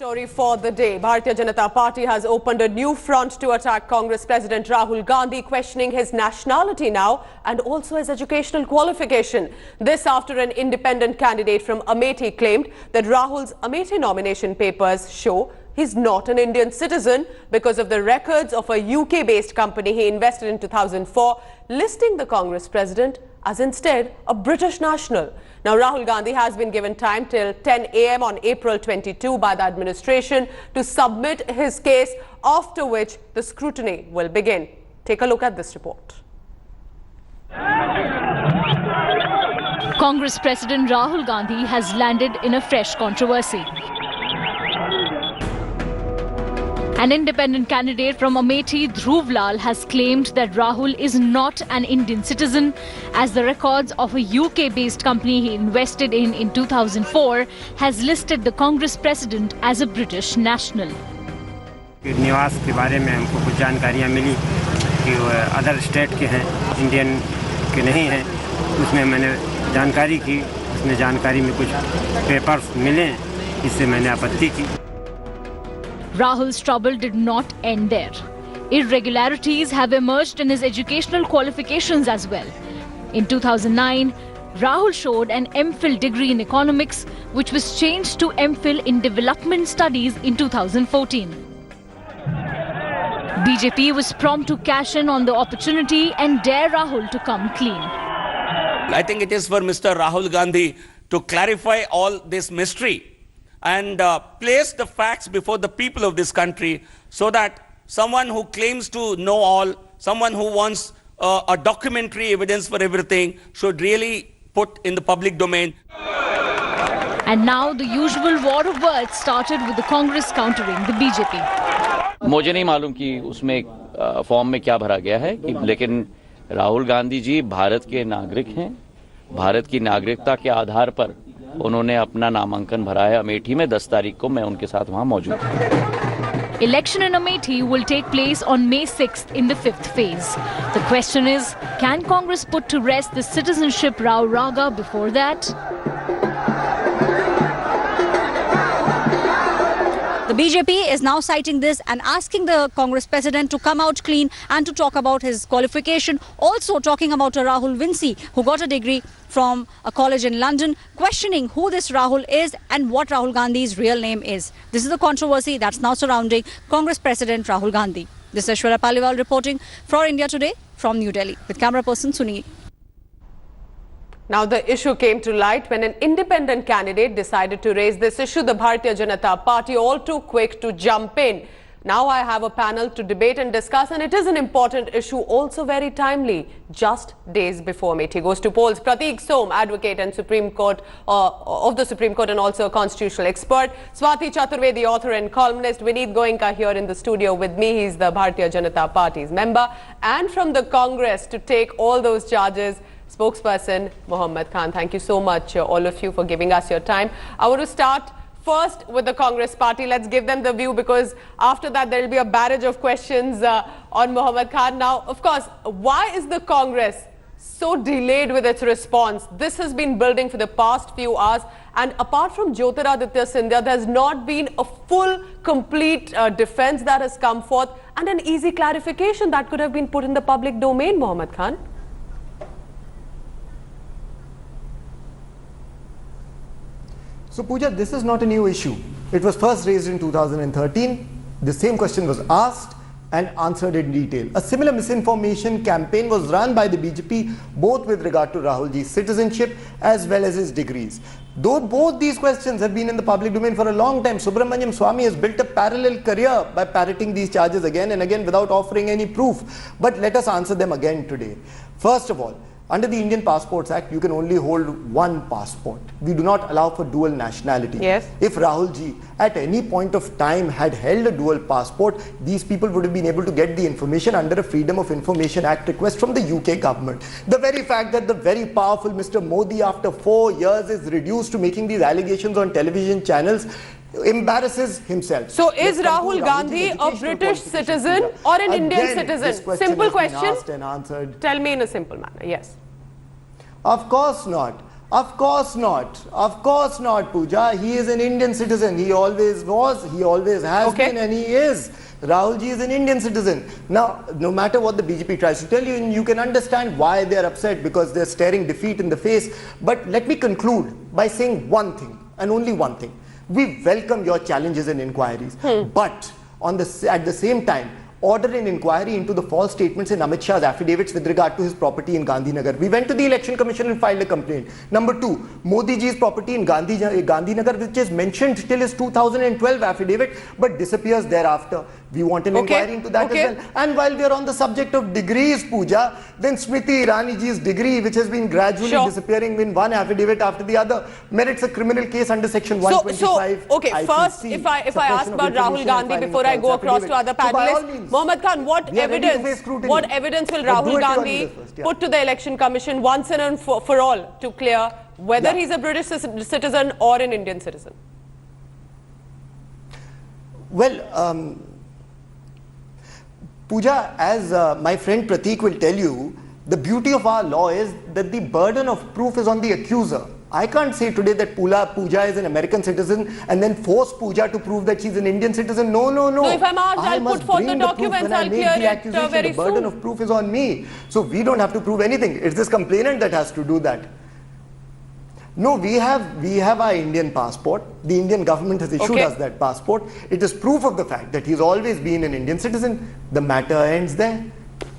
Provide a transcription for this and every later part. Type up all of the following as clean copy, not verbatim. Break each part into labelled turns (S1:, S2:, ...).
S1: Story for the day. Bharatiya Janata Party has opened a new front to attack Congress President Rahul Gandhi, questioning his nationality now and also his educational qualification. This after an independent candidate from Amethi claimed that Rahul's Amethi nomination papers show he's not an Indian citizen because of the records of a UK-based company he invested in 2004, listing the Congress president as instead a British national. Now, Rahul Gandhi has been given time till 10 a.m. on April 22 by the administration to submit his case, after which the scrutiny will begin. Take a look at this report.
S2: Congress President Rahul Gandhi has landed in a fresh controversy. An independent candidate from Amethi, Dhruv Lal, has claimed that Rahul is not an Indian citizen, as the records of a UK-based company he invested in 2004 has listed the Congress president as a British national.
S3: निवास के बारे में हमको कुछ जानकारियाँ मिली कि वो other state के हैं, इंडियन के नहीं हैं। उसमें मैंने जानकारी की, उसमें जानकारी में कुछ पेपर्स मिले, इससे मैंने आपत्ति की।
S2: Rahul's trouble did not end there. Irregularities have emerged in his educational qualifications as well. In 2009, Rahul showed an MPhil degree in economics, which was changed to MPhil in development studies in 2014. BJP was prompt to cash in on the opportunity and dare Rahul to come clean.
S4: I think it is for Mr. Rahul Gandhi to clarify all this mystery and place the facts before the people of this country, so that someone who claims to know all, someone who wants a documentary evidence for everything, should really put in the public domain.
S2: And now the usual war of words started with the Congress countering the BJP.
S5: मुझे नहीं मालूम कि उसमें form में क्या भरा गया है, लेकिन राहुल गांधी जी भारत के नागरिक हैं। भारत की नागरिकता के आधार पर उन्होंने अपना नामांकन भरा है अमेठी में। 10 तारीख को मैं उनके साथ वहां मौजूद हूं।
S2: Election in Amethi will take place on May 6th in the 5th phase. The question is, can Congress put to rest the citizenship Rao Raga before that?
S6: The BJP is now citing this and asking the Congress president to come out clean and to talk about his qualification. Also talking about a Rahul Vinci who got a degree from a college in London, questioning who this Rahul is and what Rahul Gandhi's real name is. This is the controversy that's now surrounding Congress President Rahul Gandhi. This is Aishwarya Paliwal reporting for India Today from New Delhi with camera person Sunil.
S1: Now, the issue came to light when an independent candidate decided to raise this issue. The Bharatiya Janata Party all too quick to jump in. Now I have a panel to debate and discuss, and it is an important issue, also very timely, just days before Amethi goes to polls. Pratik Som, advocate and Supreme Court of the Supreme Court and also a constitutional expert. Swati Chaturvedi, author and columnist. Vineet Goenka here in the studio with me. He's the Bharatiya Janata Party's member. And from the Congress to take all those charges, spokesperson Mohammad Khan. Thank you so much, all of you, for giving us your time. I want to start first with the Congress party. Let's give them the view, because after that there will be a barrage of questions on Mohammad Khan. Now, of course, why is the Congress so delayed with its response? This has been building for the past few hours, and apart from Jyotiraditya Scindia, there has not been a full, complete defense that has come forth and an easy clarification that could have been put in the public domain, Mohammad Khan.
S7: So Pooja, this is not a new issue. It was first raised in 2013. The same question was asked and answered in detail. A similar misinformation campaign was run by the BJP, both with regard to Rahulji's citizenship as well as his degrees. Though both these questions have been in the public domain for a long time, Subramaniam Swamy has built a parallel career by parroting these charges again and again without offering any proof. But let us answer them again today. First of all, under the Indian Passports Act, you can only hold one passport. We do not allow for dual nationality.
S1: Yes.
S7: If Rahulji at any point of time had held a dual passport, these people would have been able to get the information under a Freedom of Information Act request from the UK government. The very fact that the very powerful Mr. Modi, after 4 years, is reduced to making these allegations on television channels embarrasses himself.
S1: So is Rahul Gandhi a British citizen or an Indian citizen? Simple question.
S7: Asked and answered.
S1: Tell me in a simple manner. Yes.
S7: Of course not. Of course not. Of course not, Pooja. He is an Indian citizen. He always was, he always has been, and he is. Rahul ji is an Indian citizen. Now, no matter what the BJP tries to tell you, you can understand why they are upset, because they are staring defeat in the face. But let me conclude by saying one thing, and only one thing. We welcome your challenges and inquiries. But at the same time, order an inquiry into the false statements in Amit Shah's affidavits with regard to his property in Gandhinagar. We went to the Election Commission and filed a complaint. Number two, Modi ji's property in Gandhinagar, which is mentioned till his 2012 affidavit, but disappears thereafter. We want an inquiry into that as well. And while we are on the subject of degrees, Pooja, then Smriti Irani ji's degree, which has been gradually disappearing in one affidavit after the other, merits a criminal case under section 125.
S1: Okay, first, if I ask about Rahul Gandhi before I go across to other panelists, Mohammad Khan, what evidence will Rahul Gandhi put to the Election Commission once and for all to clear whether he's a British citizen or an Indian citizen?
S7: Well, Pooja, as my friend Prateek will tell you, the beauty of our law is that the burden of proof is on the accuser. I can't say today that Pooja is an American citizen and then force Pooja to prove that she's an Indian citizen. No.
S1: No, if I'm asked, I'll put forth the documents, I'll clear it very soon.
S7: The burden of proof is on me. So we don't have to prove anything. It's this complainant that has to do that. No, we have our Indian passport. The Indian government has issued us that passport. It is proof of the fact that he's always been an Indian citizen. The matter ends there.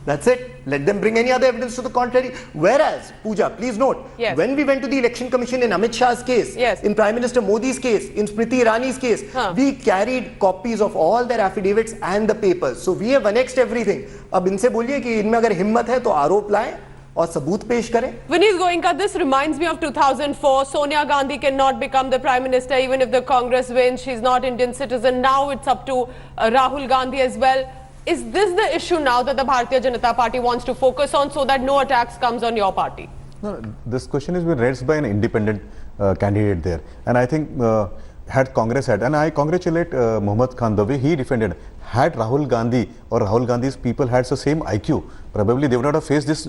S7: That's it. Let them bring any other evidence to the contrary. Whereas, Pooja, please note, when we went to the Election Commission in Amit Shah's case, in Prime Minister Modi's case, in Smriti Irani's case, we carried copies of all their affidavits and the papers. So we have annexed everything. Ab inse boliye ki inme agar himmat hai to आरोप लाएं और सबूत पेश करें.
S1: Vineet Goenka, this reminds me of 2004. Sonia Gandhi cannot become the Prime Minister even if the Congress wins. She's not Indian citizen. Now it's up to Rahul Gandhi as well. Is this the issue now that the Bharatiya Janata Party wants to focus on so that no attacks comes on your party?
S8: No, this question has been raised by an independent candidate there. And I think had Congress had, and I congratulate Mohammad Khan the way he defended. Had Rahul Gandhi or Rahul Gandhi's people had the same IQ, probably they would not have faced this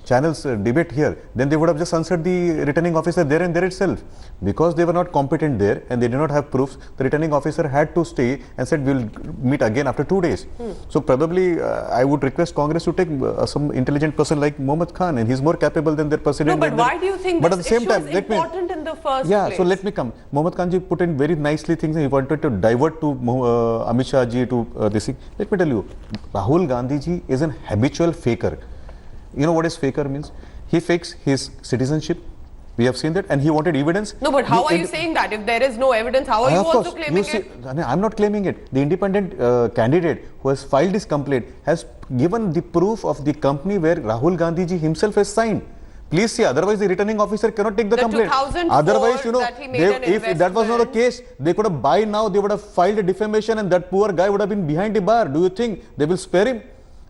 S8: channel's debate here. Then they would have just answered the returning officer there and there itself. Because they were not competent there and they did not have proofs, the returning officer had to stay and said we'll meet again after 2 days. So probably I would request Congress to take some intelligent person like Mohammad Khan, and he's more capable than their president.
S1: No, but why do you think this issue is important in the first place?
S8: So let me come. Mohammad Khan ji put in very nicely things, and he wanted to divert to Amit Shah ji to this thing. Let me tell you, Rahul Gandhi ji is an habitual faker. You know what is faker means? He fakes his citizenship. We have seen that, and he wanted evidence.
S1: No, but how are you saying that? If there is no evidence, how are you also claiming it?
S8: I'm not claiming it. The independent candidate who has filed this complaint has given the proof of the company where Rahul Gandhi ji himself has signed. Please see, otherwise the returning officer cannot take the complaint. Otherwise, you know, if that was not the case, they could have by now, they would have filed a defamation and that poor guy would have been behind the bar. Do you think they will spare him?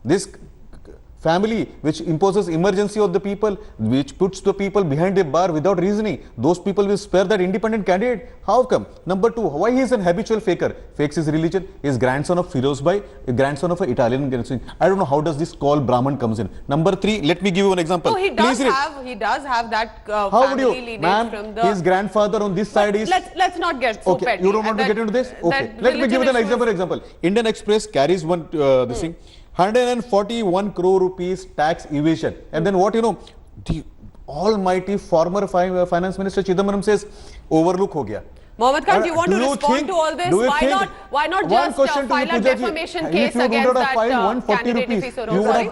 S8: This family which imposes emergency on the people, which puts the people behind the bar without reasoning, those people will spare that independent candidate. How come? Number two, why he is an habitual faker? Fakes his religion, is grandson of Firoz Bhai, a grandson of an Italian. I don't know how does this call Brahman comes in. Number three, let me give you an example.
S1: No, he does have that family lineage from the...
S8: His grandfather on this side is...
S1: Let's not get so petty.
S8: You don't want to get into this? Okay, let me give you an example. Indian Express carries one this thing. 141 crore rupees tax evasion, and then what, you know, the almighty former finance minister Chidambaram says overlook ho gaya.
S1: Mohammad Khan, do you want to respond to all this? Why not just file a defamation case against that candidate?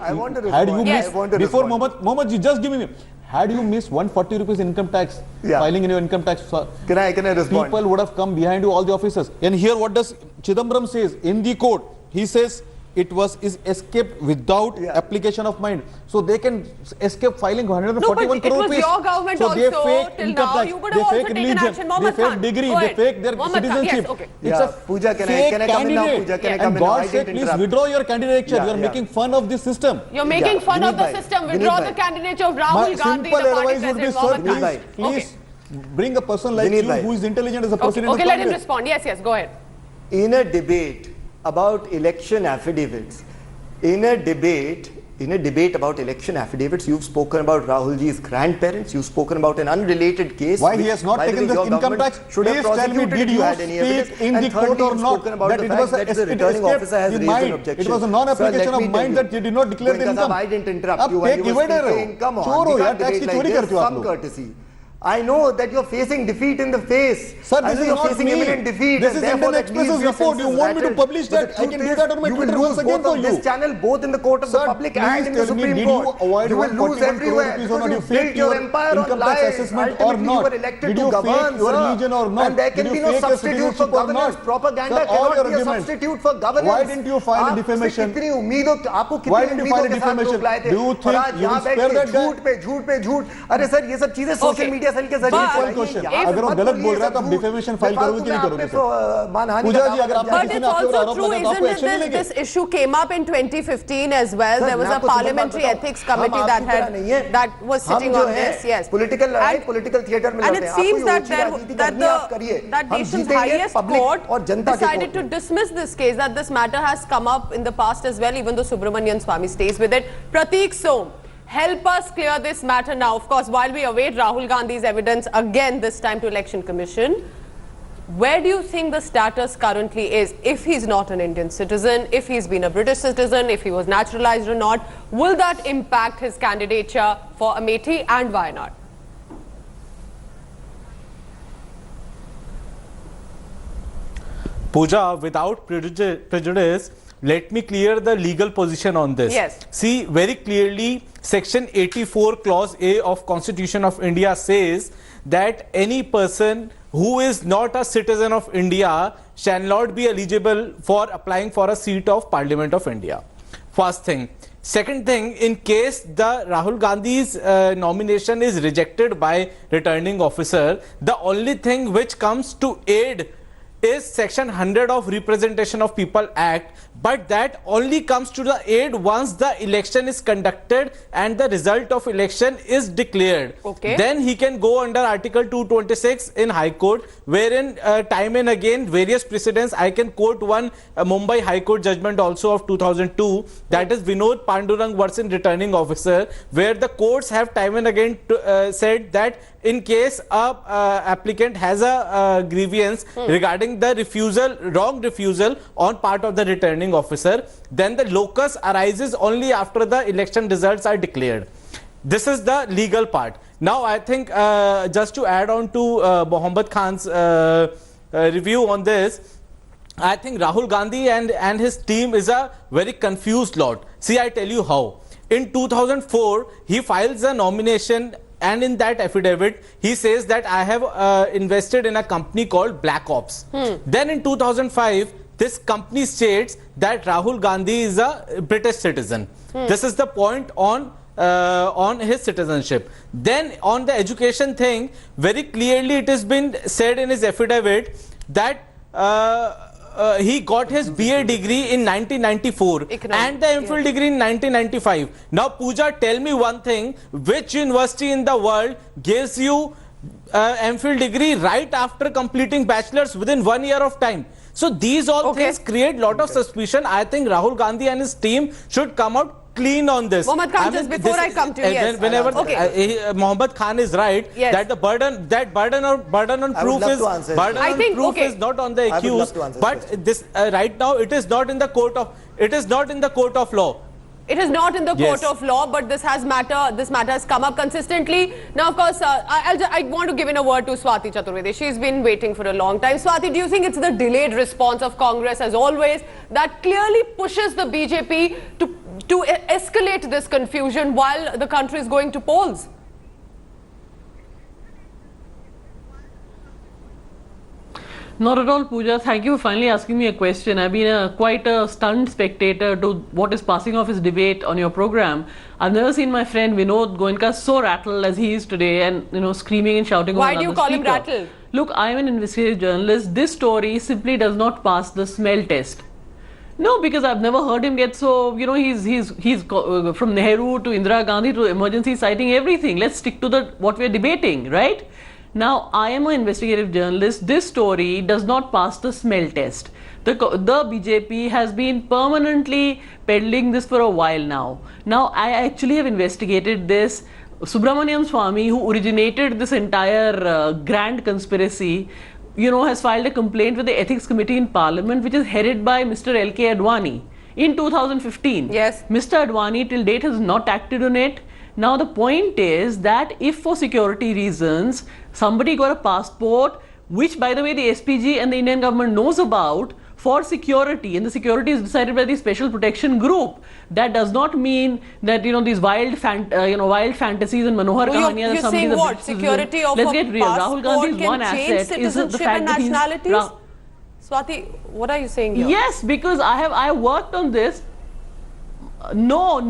S7: I want to respond.
S8: Before Mohammad ji, just give me. Had you missed 140 rupees income tax filing in your income tax,
S7: can I respond?
S8: People would have come behind you, all the officers. And here, what does Chidambaram says in the court? He says it is escaped without application of mind. So they can escape filing 141 crore rupees.
S1: It was your government
S8: so
S1: also,
S8: they fake
S1: till
S8: income
S1: now,
S8: tax,
S1: you would
S8: they
S1: have
S8: fake
S1: also
S8: religion,
S1: taken action.
S8: they fake degree, they fake their citizenship.
S1: It's
S8: a
S7: Pooja, can I come in now? Pooja, can I come in now?
S8: God said, please withdraw your candidature. You are making fun of this system.
S1: You're making fun of the system. Withdraw the candidature of Rahul Gandhi, the party president, Mohammad Khan.
S8: Please bring a person like you who is intelligent as a president.
S1: Okay, let him respond. Yes, go ahead.
S7: In a debate about election affidavits, in a debate in a debate about election affidavits, you've spoken about Rahul ji's grandparents, you've spoken about an unrelated case.
S8: Why he has not taken the income tax? Please tell me, did you speak in the court or not that it was
S7: the returning officer has raised an objection?
S8: It was a non-application of mind that you did not declare the income.
S7: I didn't interrupt you. You were speaking, come on, you can't debate like this. Some courtesy. I know that you're facing defeat in the face.
S8: Sir, this is not
S7: facing
S8: me.
S7: imminent defeat.
S8: This is Indian Express's report. You want me to publish that? I can do that on my Twitter once again for you.
S7: This channel both in the court of the public and in the Supreme Court. You will lose everywhere.
S8: Did you
S7: built your empire on lies.
S8: Assessment or not?
S7: You were elected
S8: Did you
S7: to govern,
S8: fake your religion or not?
S7: And there can be no substitute for governance. Propaganda cannot be a substitute for governance.
S8: Why didn't you file a defamation? Why didn't you file a defamation? Do you think you will spare that guy?
S7: झूठ अरे sir ये सब चीजें social media cell के जरिए
S8: अगर वो गलत बोल रहा है तो आप डिफेमेशन फाइल करोगे कि नहीं करोगे सर? पूजा जी, अगर आपने किसी ने आपके ऊपर आरोप लगाया तो आपको एक्शन नहीं लेंगे?
S1: This issue came up in 2015 as well. There was a parliamentary ethics committee that was sitting on this. Yes.
S7: Political theater में
S1: and it seems that nation's highest court decided to dismiss this case. That this matter has come up in the past as well, even though Subramanian Swamy stays with it. Prateek Som, help us clear this matter now. Of course, while we await Rahul Gandhi's evidence again, this time to Election Commission, where do you think the status currently is? If he's not an Indian citizen, if he's been a British citizen, if he was naturalized or not, will that impact his candidature for Amethi and why not?
S9: Pooja, without prejudice, let me clear the legal position on this.
S1: Yes.
S9: See, very clearly, Section 84, Clause A of Constitution of India says that any person who is not a citizen of India shall not be eligible for applying for a seat of Parliament of India. First thing. Second thing, in case the Rahul Gandhi's nomination is rejected by returning officer, the only thing which comes to aid is Section 100 of Representation of People Act, but that only comes to the aid once the election is conducted and the result of election is declared.
S1: Okay.
S9: Then he can go under Article 226 in High Court, wherein time and again various precedents. I can quote one Mumbai High Court judgment also of 2002, that is Vinod Pandurang versus returning officer, where the courts have time and again said that in case a applicant has a grievance regarding the wrong refusal on part of the returning officer, then the locus arises only after the election results are declared. This is the legal part. Now I think just to add on to Mohammed Khan's review on this, I think Rahul Gandhi and his team is a very confused lot. See, I tell you how. In 2004, he files a nomination, and in that affidavit, he says that I have invested in a company called Black Ops. Then in 2005, this company states that Rahul Gandhi is a British citizen. This is the point on his citizenship. Then on the education thing, very clearly it has been said in his affidavit that he got his BA degree in 1994 and the MPhil degree in 1995. Now, Pooja, tell me one thing, which university in the world gives you MPhil degree right after completing bachelor's within 1 year of time? So these all things create lot of suspicion. I think Rahul Gandhi and his team should come out clean on this.
S1: Mohammed Khan, just before I come to you, yes.
S9: Whenever Mohammed Khan is right, that the burden on proof is not on the accused, but this right now it is not in the court of law.
S1: It is not in the court of law, but this matter has come up consistently. Now, of course, I want to give in a word to Swati Chaturvedi. She's been waiting for a long time. Swati, do you think it's the delayed response of Congress, as always, that clearly pushes the BJP to escalate this confusion while the country is going to polls?
S10: Not at all, Pooja. Thank you for finally asking me a question. I've been quite a stunned spectator to what is passing off his debate on your program. I've never seen my friend Vinod Goenka so rattled as he is today, and screaming and shouting.
S1: Why do you call him rattled?
S10: Look, I'm an investigative journalist. This story simply does not pass the smell test. No, because I've never heard him get so, he's from Nehru to Indira Gandhi to emergency citing everything. Let's stick to what we're debating, right? Now, I am an investigative journalist. This story does not pass the smell test. The BJP has been permanently peddling this for a while now. Now, I actually have investigated this. Subramaniam Swamy, who originated this entire grand conspiracy, has filed a complaint with the Ethics Committee in Parliament, which is headed by Mr. L.K. Advani in 2015.
S1: Yes.
S10: Mr. Advani till date has not acted on it. Now, the point is that if for security reasons, somebody got a passport, which by the way the SPG and the Indian government knows about, for security, and the security is decided by the Special Protection Group. That does not mean that these wild fantasies and Manohar kahaniyan.
S1: You're saying what? Security of
S10: Let's get real. Rahul Gandhi's one asset is the fact that
S1: nationalities. Swati, what are you saying here?
S10: Yes, because I worked on this. No,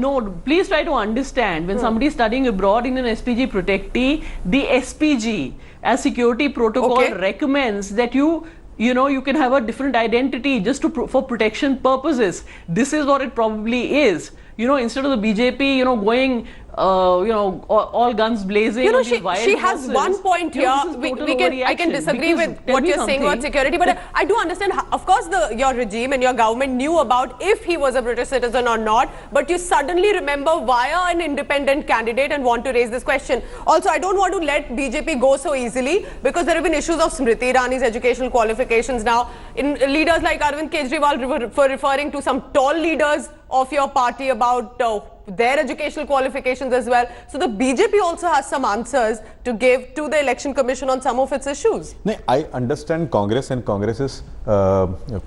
S10: please try to understand. When somebody is studying abroad in an SPG protectee, the SPG as security protocol recommends that you can have a different identity just for protection purposes. This is what it probably is. Instead of the BJP, going, all guns blazing.
S1: She has one point here. I can disagree with what you're saying about security, but I do understand. Of course, your regime and your government knew about if he was a British citizen or not, but you suddenly remember via an independent candidate and want to raise this question. Also, I don't want to let BJP go so easily because there have been issues of Smriti Irani's educational qualifications now. In leaders like Arvind Kejriwal referring to some tall leaders of your party about their educational qualifications as well. So the BJP also has some answers to give to the Election Commission on some of its issues.
S8: No, I understand Congress and Congress's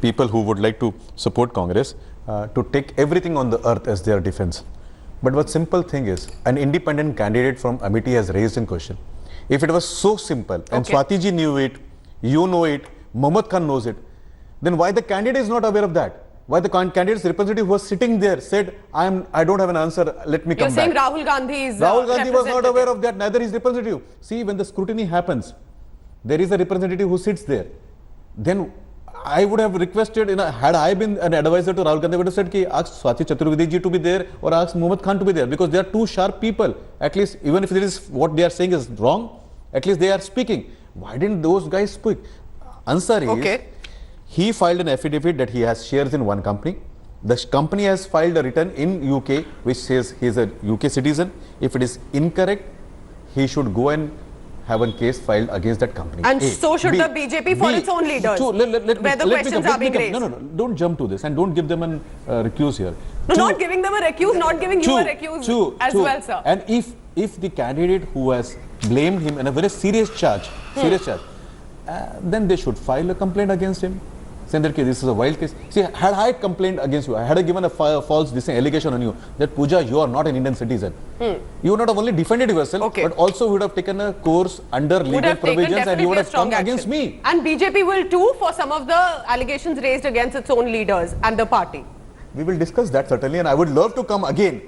S8: people who would like to support Congress to take everything on the earth as their defense. But what simple thing is, an independent candidate from Amethi has raised in question. If it was so simple and Swati ji knew it, you know it, Mohammad Khan knows it, then why the candidate is not aware of that? Why the candidate's representative who was sitting there said, I don't have an answer, let me come back.
S1: You're saying Rahul Gandhi is
S8: Rahul Gandhi was not aware of that, neither his representative. See, when the scrutiny happens, there is a representative who sits there. Then I would have requested, had I been an advisor to Rahul Gandhi, I would have said, ask Swati Chaturvedi ji to be there or ask Mohammad Khan to be there, because they are two sharp people. At least, even if it is what they are saying is wrong, at least they are speaking. Why didn't those guys speak? Answer is, he filed an affidavit that he has shares in one company. The company has filed a return in UK which says he is a UK citizen. If it is incorrect, he should go and have a case filed against that company.
S1: And so should the BJP for its own leaders, where the questions are being raised.
S8: No, don't jump to this and don't give them an recuse here.
S1: No, not giving them a recuse, not giving you a recuse as well, sir.
S8: And if the candidate who has blamed him in a very serious charge, then they should file a complaint against him. Saying that this is a wild case. See, had I complained against you, I had given a false allegation on you that Pooja, you are not an Indian citizen. You would not have only defended yourself, but also would have taken a course under legal provisions and you would have come against me.
S1: And BJP will too for some of the allegations raised against its own leaders and the party.
S8: We will discuss that certainly, and I would love to come again.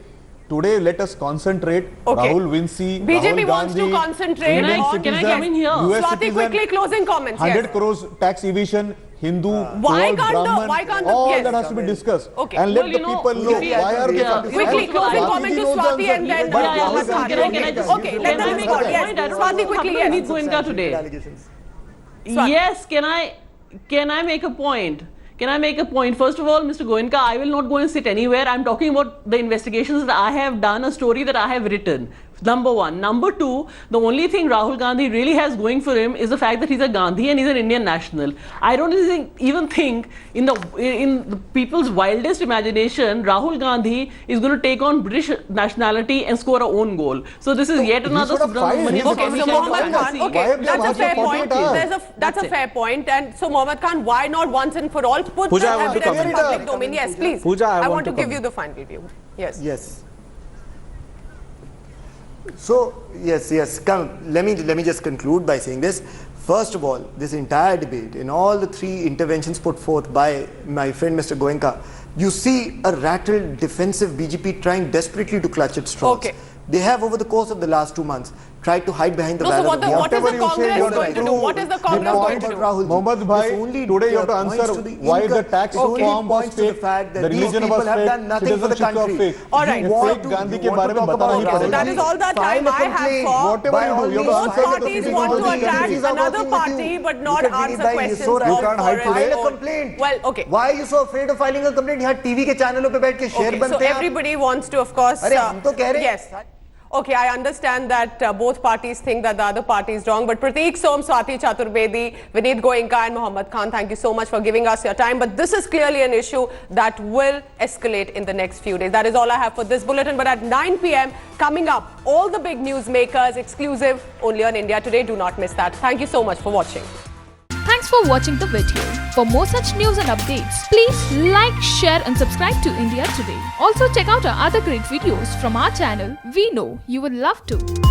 S8: Today, let us concentrate. Rahul Vinci,
S1: BJP
S8: Rahul
S1: wants
S8: Gandhi,
S1: to concentrate.
S8: Indian citizen,
S10: can I come in here?
S8: US
S1: Swati,
S8: citizen,
S1: quickly closing comments.
S8: 100 crores tax evasion, Hindu,
S1: why can't
S8: all that has to be discussed. And let the people know why are we
S1: quickly closing comment to Swati and then okay, let them respond. Yes, Swati quickly.
S10: Yes, Goenka today. Yes, can I make a point? First of all, Mr. Goenka, I will not go and sit anywhere. I'm talking about the investigations that I have done, a story that I have written. Number one. Number two, the only thing Rahul Gandhi really has going for him is the fact that he's a Gandhi and he's an Indian national. I don't even think in the people's wildest imagination, Rahul Gandhi is going to take on British nationality and score a own goal. So this is yet another Subramanian.
S1: Okay, so Mohammad Khan, that's a fair point. That's a fair point. And so Mohammad Khan, why not once and for all put the evidence in public domain? Yes, please.
S9: Pooja,
S1: I want to give you the final view. Yes.
S7: So, yes, come, let me just conclude by saying this. First of all, this entire debate, in all the three interventions put forth by my friend Mr. Goenka, you see a rattled, defensive BJP trying desperately to clutch its straws. They have, over the course of the last 2 months, tried to hide behind the
S1: No, so
S7: ballot.
S1: what is the Congress going to do? What is the Congress going to do?
S8: Mohammad Bhai, today you have to answer why the tax reform was fake, the religion was fake, citizenship was fake.
S1: All right.
S8: Fake Gandhi के बारे में बताना ही पड़ेगा.
S1: That is all the time I have for.
S8: Whatever you do, you have
S1: Both
S8: to answer
S1: parties want to attack another party but not answer questions of foreign
S7: complaint.
S1: Well, okay.
S7: Why are you so afraid of filing a complaint? यहाँ TV के चैनलों पे बैठ के share बनते हैं.
S1: So everybody wants to, of course.
S7: अरे हम तो कह रहे हैं.
S1: Yes. Okay, I understand that both parties think that the other party is wrong, but Prateek Som, Swati Chaturbedi, Vineet Goenka and Mohammad Khan, thank you so much for giving us your time. But this is clearly an issue that will escalate in the next few days. That is all I have for this bulletin. But at 9 p.m, coming up, all the big news makers, exclusive, only on India Today. Do not miss that. Thank you so much for watching.
S2: Thanks for watching the video. For more such news and updates, please like, share and subscribe to India Today. Also check out our other great videos from our channel. We know you would love to.